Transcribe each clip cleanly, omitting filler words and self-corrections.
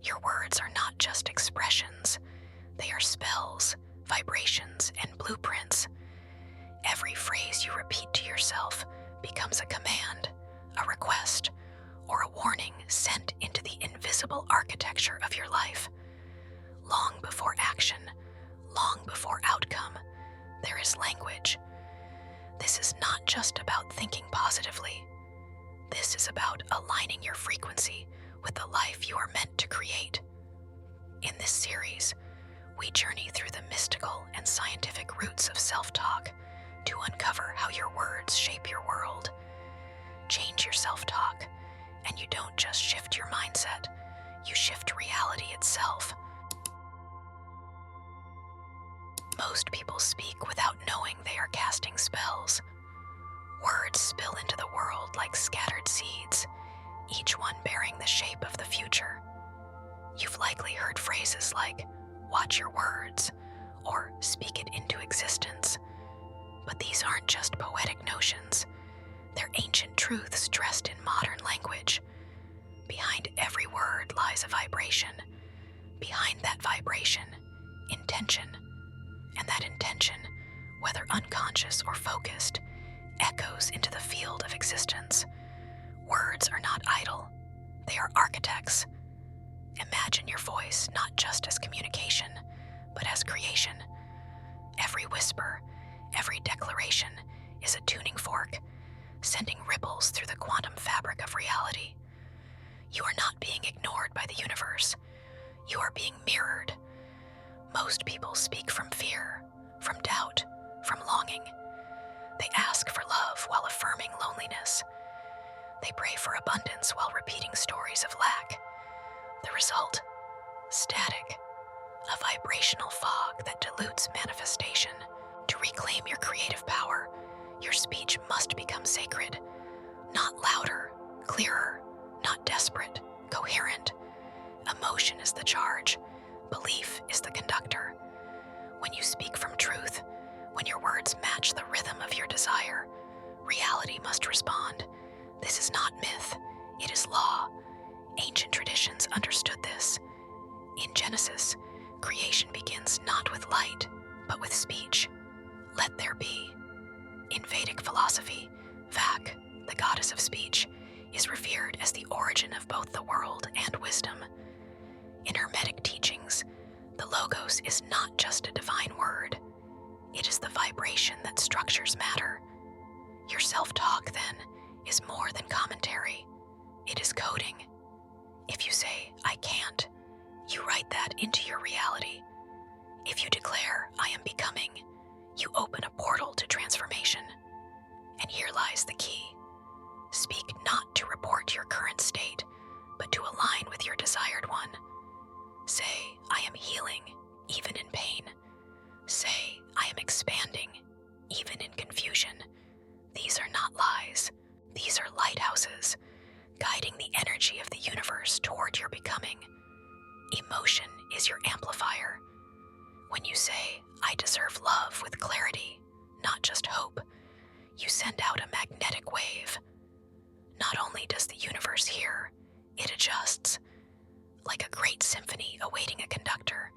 Your words are not just expressions, they are spells, vibrations, and blueprints. Every phrase you repeat to yourself becomes a command, a request, or a warning sent into the invisible architecture of your life. Long before action, long before outcome, there is language. This is not just about thinking positively. This is about aligning your frequency with the life you are meant to create. In this series, we journey through the mystical and scientific roots of self-talk to uncover how your words shape your world. Change your self-talk, and you don't just shift your mindset, you shift reality itself. Most people speak without knowing they are casting spells. Words spill into the world like scattered seeds, each one bearing the shape of the future. You've likely heard phrases like, "watch your words," or "speak it into existence." But these aren't just poetic notions. They're ancient truths dressed in modern language. Behind every word lies a vibration. Behind that vibration, intention. And that intention, whether unconscious or focused, echoes into the field of existence. Words are not idle. They are architects. Imagine your voice not just as communication, but as creation. Every whisper, every declaration is a tuning fork, sending ripples through the quantum fabric of reality. You are not being ignored by the universe. You are being mirrored. Most people speak from fear, from doubt, from longing. They ask for love while affirming loneliness. They pray for abundance while repeating stories of lack. The result? Static, a vibrational fog that dilutes manifestation. To reclaim your creative power, your speech must become sacred, not louder, clearer, not desperate, coherent. Emotion is the charge. Belief is the conductor. When you speak from truth, when your words match the rhythm of your desire, reality must respond. This is not myth, it is law. Ancient traditions understood this. In Genesis, creation begins not with light, but with speech. Let there be. In Vedic philosophy, Vak, the goddess of speech, is revered as the origin of both the world and wisdom. In Hermetic teachings, the Logos is not just a divine word. It is the vibration that structures matter. Your self-talk, then, is more than commentary. It is coding. If you say, "I can't," you write that into your reality. If you declare, "I am becoming," you open a portal to transformation. And here lies the key. Speak not to report your current state, but to align with your desired one. Say, "I am healing, even in pain." Say, "I am expanding, even in confusion." These are not lies. These are lighthouses, guiding the energy of the universe toward your becoming. Emotion is your amplifier. When you say, "I deserve love," with clarity, not just hope, you send out a magnetic wave. Not only does the universe hear, it adjusts. Like a great symphony awaiting a conductor,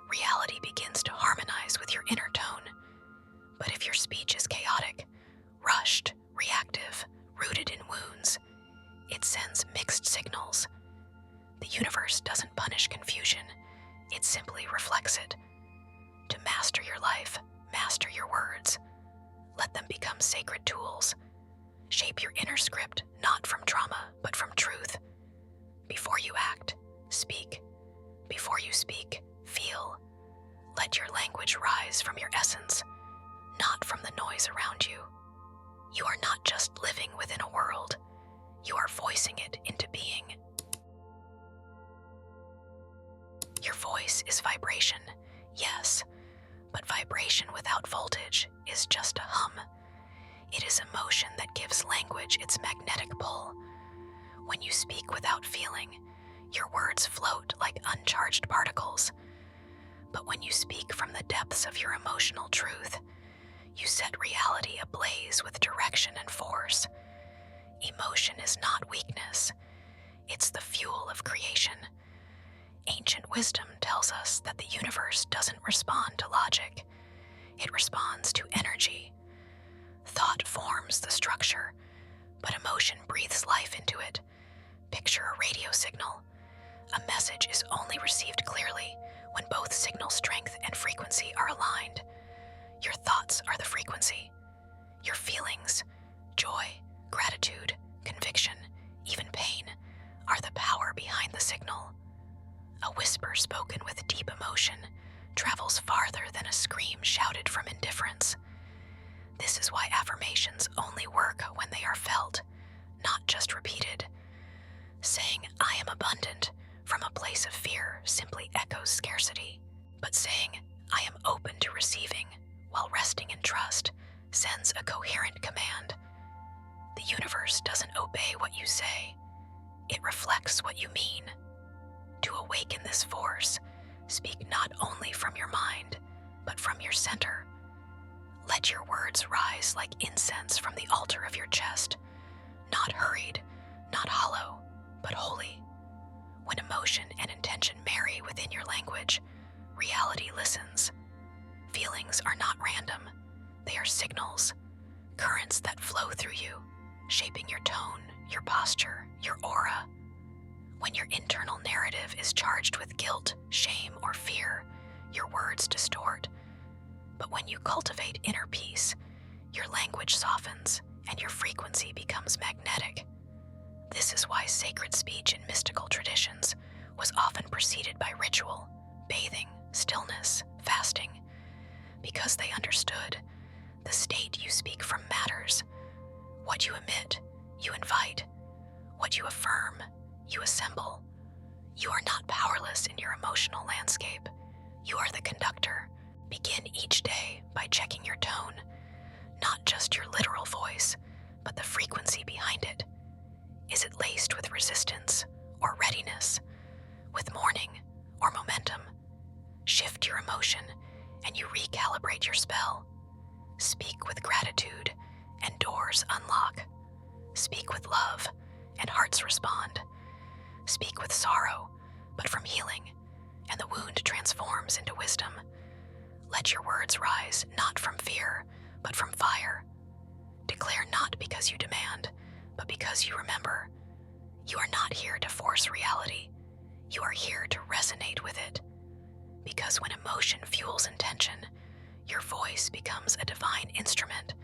reality begins to harmonize with your inner tone. But if your speech is chaotic, rushed, reactive, rooted in wounds, it sends mixed signals. The universe doesn't punish confusion, it simply reflects it. To master your life, master your words. Let them become sacred tools. Shape your inner script, not from trauma, but from truth. Before you act, speak. Before you speak, feel. Let your language rise from your essence, not from the noise around you. You are not just living within a world, you are voicing it into being. Your voice is vibration, yes, but vibration without voltage is just a hum. It is emotion that gives language its magnetic pull. When you speak without feeling, your words float like uncharged particles. But when you speak from the depths of your emotional truth, you set reality ablaze with direction and force. Emotion is not weakness. It's the fuel of creation. Ancient wisdom tells us that the universe doesn't respond to logic. It responds to energy. Thought forms the structure, but emotion breathes life into it. Picture a radio signal. A message is only received clearly when both signal strength and frequency are aligned. Your thoughts are the frequency. Your feelings, joy, gratitude, conviction, even pain, are the power behind the signal. A whisper spoken with deep emotion travels farther than a scream shouted from indifference. This is why affirmations only work when they are felt, not just repeated. Saying, "I am abundant," from a place of fear simply echoes scarcity. But saying, "I am open to receiving," while resting in trust, sends a coherent command. The universe doesn't obey what you say. It reflects what you mean. To awaken this force, speak not only from your mind, but from your center. Let your words rise like incense from the altar of your chest, not hurried, not hollow, but holy. When emotion and intention marry within your language, reality listens. Feelings are not random. They are signals, currents that flow through you, shaping your tone, your posture, your aura. When your internal narrative is charged with guilt, shame, or fear, your words distort. But when you cultivate inner peace, your language softens and your frequency becomes magnetic. This is why sacred speech in mystical traditions was often preceded by ritual, bathing, stillness, fasting, because they understood the state you speak from matters. What you emit, you invite. What you affirm, you assemble. You are not powerless in your emotional landscape. You are the conductor. Begin each day by checking your tone, not just your literal voice, but the frequency behind it. Is it laced with resistance or readiness, with mourning or momentum? Shift your emotion and you recalibrate your spell. Speak with gratitude and doors unlock. Speak with love and hearts respond. Speak with sorrow, but from healing, and the wound transforms into wisdom. Let your words rise not from fear, but from fire. Declare not because you demand, but because you remember. You are not here to force reality. You are here to resonate with it. Because when emotion fuels intention, your voice becomes a divine instrument,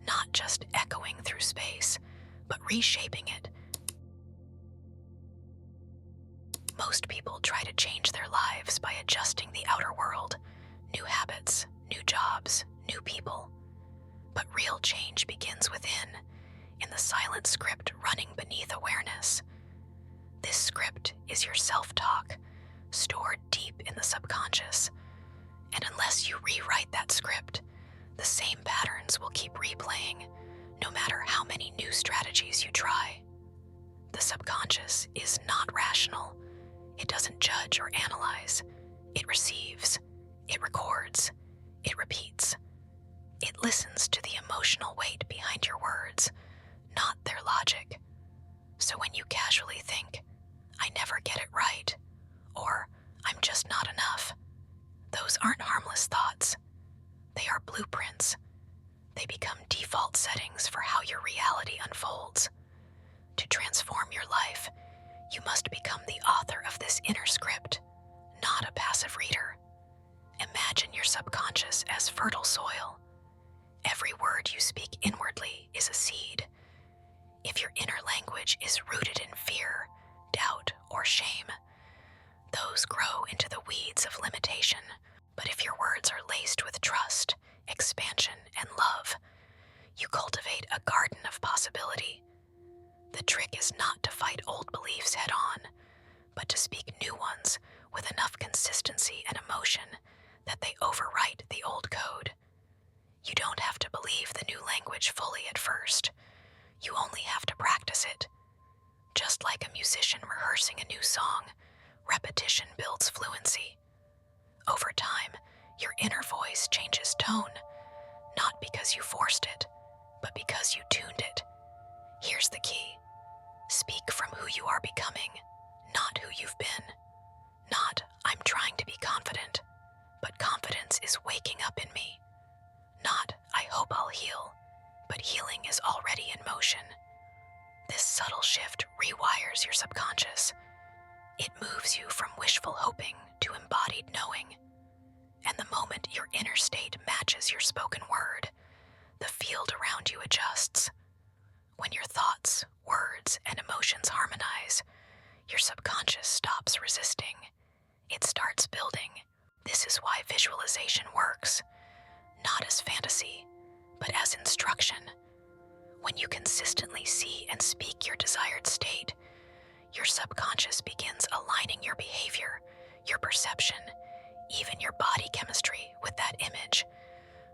not just echoing through space, but reshaping it. Most people try to change their lives by adjusting the outer world, new habits, new jobs, new people. But real change begins within, in the silent script running beneath awareness. This script is your self-talk, stored deep in the subconscious. And unless you rewrite that script, the same patterns will keep replaying, no matter how many new strategies you try. The subconscious is not rational. It doesn't judge or analyze. It receives. It records. It repeats. It listens to the emotional weight behind your words, not their logic. So when you casually think, "I never get it right," or "I'm just not enough," those aren't harmless thoughts. They are blueprints. They become default settings for how your reality unfolds. To transform your life, you must become the author of this inner script, not a passive reader. Imagine your subconscious as fertile soil. Every word you speak inwardly is a seed. If your inner language is rooted in fear, doubt, or shame, those grow into the weeds of limitation. But if your words are laced with trust, expansion, and love, you cultivate a garden of possibility. The trick is not to fight old beliefs head on, but to speak new ones with enough consistency and emotion that they overwrite the old code. You don't have to believe the new language fully at first. You only have to practice it. Just like a musician rehearsing a new song, repetition builds fluency. Over time, your inner voice changes tone, not because you forced it, but because you tuned it. Here's the key. Speak from who you are becoming, not who you've been. confident, but confidence is waking up in me. Not, I hope I'll heal, but healing is already in motion. This subtle shift rewires your subconscious. It moves you from wishful hoping to embodied knowing. And the moment your inner state matches your spoken word, the field around you adjusts. When your thoughts, words, and emotions harmonize, your subconscious stops resisting. It starts building. This is why visualization works, not as fantasy, but as instruction. When you consistently see and speak your desired state, your subconscious begins aligning your behavior, your perception, even your body chemistry with that image.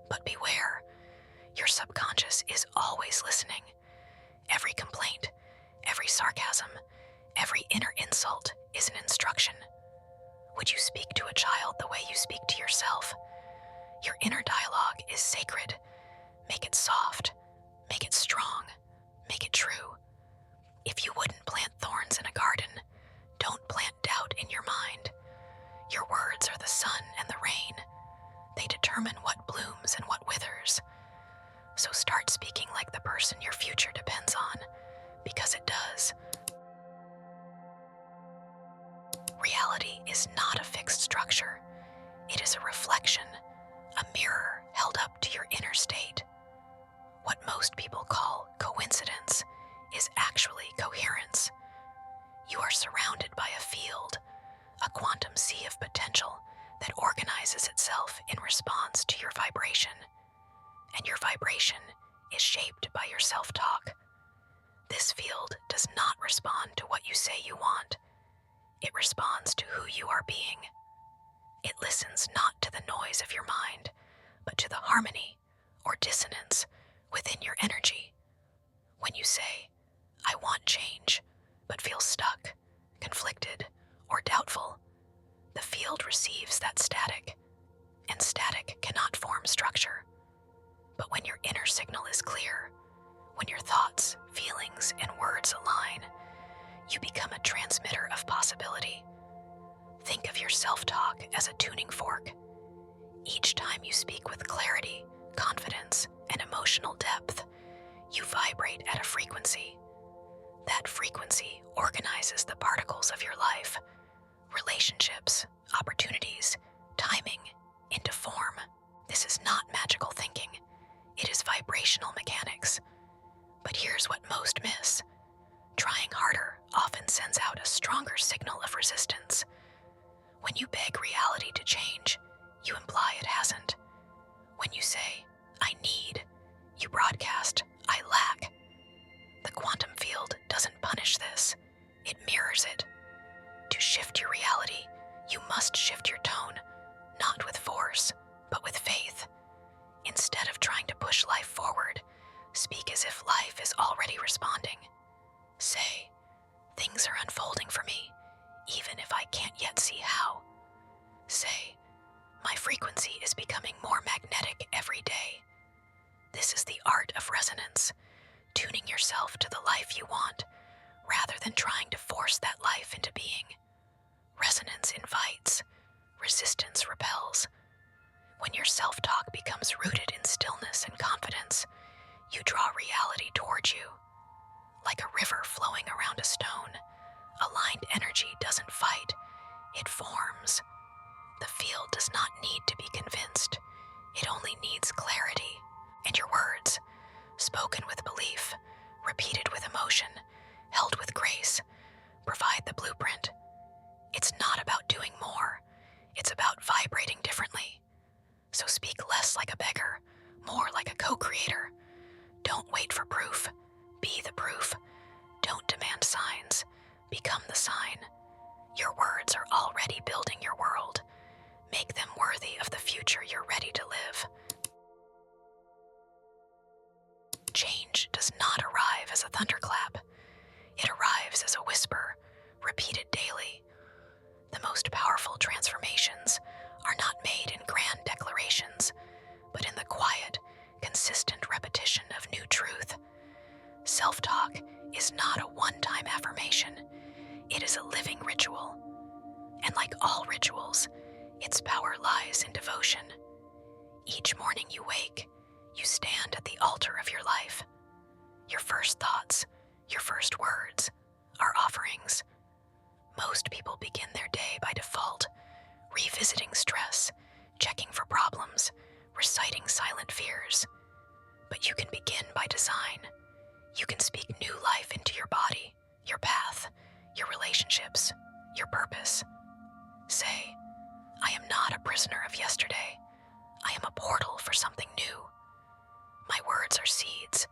But beware, your subconscious is always listening. Every complaint, every sarcasm, every inner insult is an instruction. Would you speak to a child the way you speak to yourself? Your inner dialogue is sacred. Make it soft, make it strong, make it true. If you wouldn't plant thorns in a garden, don't plant doubt in your mind. Your words are the sun and the rain. They determine what blooms and what withers. So start speaking like the person your future depends on, because it does. Reality is not a fixed structure. It is a reflection, a mirror held up to your inner state. What most people call coincidence is actually coherence. You are surrounded by a field, a quantum sea of potential that organizes itself in response to your vibration. And your vibration is shaped by your self-talk. This field does not respond to what you say you want. It responds to who you are being. It listens not to the noise of your mind, but to the harmony or dissonance within your energy. When you say, I want change, but feel stuck, conflicted, or doubtful, the field receives that static, and static cannot form structure. But when your inner signal is clear, when your thoughts, feelings, and words align, you become a transmitter of possibility. Think of your self-talk as a tuning fork. Each time you speak with clarity, confidence, and emotional depth, you vibrate at a frequency. That frequency organizes the particles of your life, relationships, opportunities, timing, into form. This is not magical thinking. It is vibrational mechanics. But here's what most miss. Trying harder often sends out a stronger signal of resistance. When you beg reality to change, you imply it hasn't. When you say, I need, you broadcast, I lack. The quantum field doesn't punish this. It mirrors it. To shift your reality, you must shift your tone, not with force, but with faith. Instead of trying to push life forward, speak as if life is already responding. Say, things are unfolding for me, even if I can't yet see how. Say, my frequency is becoming more magnetic every day. This is the art of resonance, tuning yourself to the life you want, rather than trying to force that life into being. Resonance invites, resistance repels. When your self-talk becomes rooted in stillness and confidence, you draw reality towards you. Like a river flowing around a stone, aligned energy doesn't fight, it forms. The field does not need to be convinced. It only needs clarity. And your words, spoken with belief, repeated with emotion, held with grace, provide the blueprint. It's not about doing more. It's about vibrating differently. So speak less like a beggar, more like a co-creator. Don't wait for proof. Be the proof. Don't demand signs. Become the sign. Your words are already building your world. Make them worthy of the future you're ready to live. Change does not arrive as a thunderclap. It arrives as a whisper, repeated daily. The most powerful transformations are not made in grand declarations, but in the quiet, consistent repetition of new truth. Self-talk is not a one-time affirmation. It is a living ritual. And like all rituals, its Each morning you wake, you stand at the altar of your life. Your first thoughts, your first words, are offerings. Most people begin their day by default, revisiting stress, checking for problems, reciting silent fears. But you can begin by design. You can speak new life into your body, your path, your relationships, your purpose. Say, I am not a prisoner of yesterday. I am a portal for something new. My words are seeds,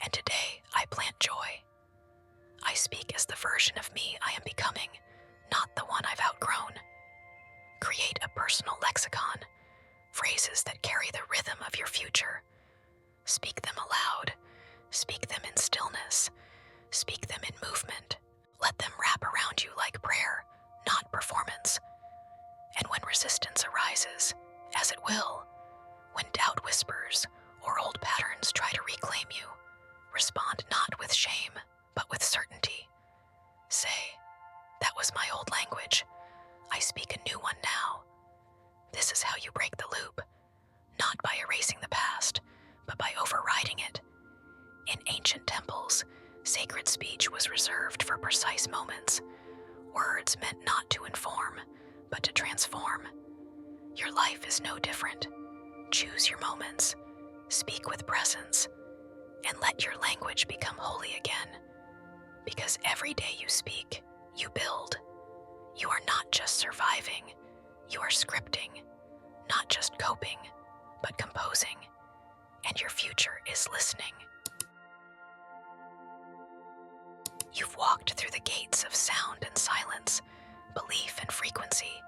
and today I plant joy. I speak as the version of me I am becoming, not the one I've outgrown. Create a personal lexicon, phrases that carry the rhythm of your future. Speak them aloud. Speak them in stillness. Speak them in movement. Let them wrap around you like prayer, not performance. And when resistance arises, as it will, when doubt whispers or old patterns try to reclaim you, respond not with shame, but with certainty. Say, that was my old language. I speak a new one now. This is how you break the loop, not by erasing the past, but by overriding it. In ancient temples, sacred speech was reserved for precise moments. Words meant not to inform, but to transform. Your life is no different. Choose your moments, speak with presence, and let your language become holy again. Because every day you speak, you build. You are not just surviving, you are scripting, not just coping, but composing. And your future is listening. You've walked through the gates of sound and silence, belief and frequency,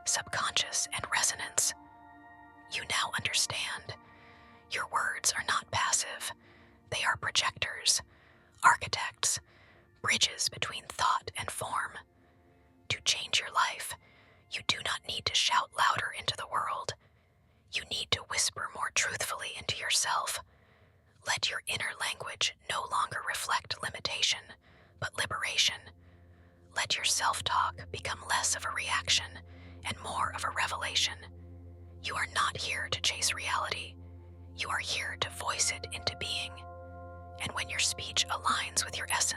subconscious and resonance. You now understand. Your words are not passive. They are projectors, architects, bridges between thought and form. To change your life, you do not need to shout louder into the world. You need to whisper more truthfully into yourself. Let your inner language no longer reflect limitation, but liberation. Let your self-talk become less of a reaction and more of a revelation. You are not here to chase reality. You are here to voice it into being. And when your speech aligns with your essence,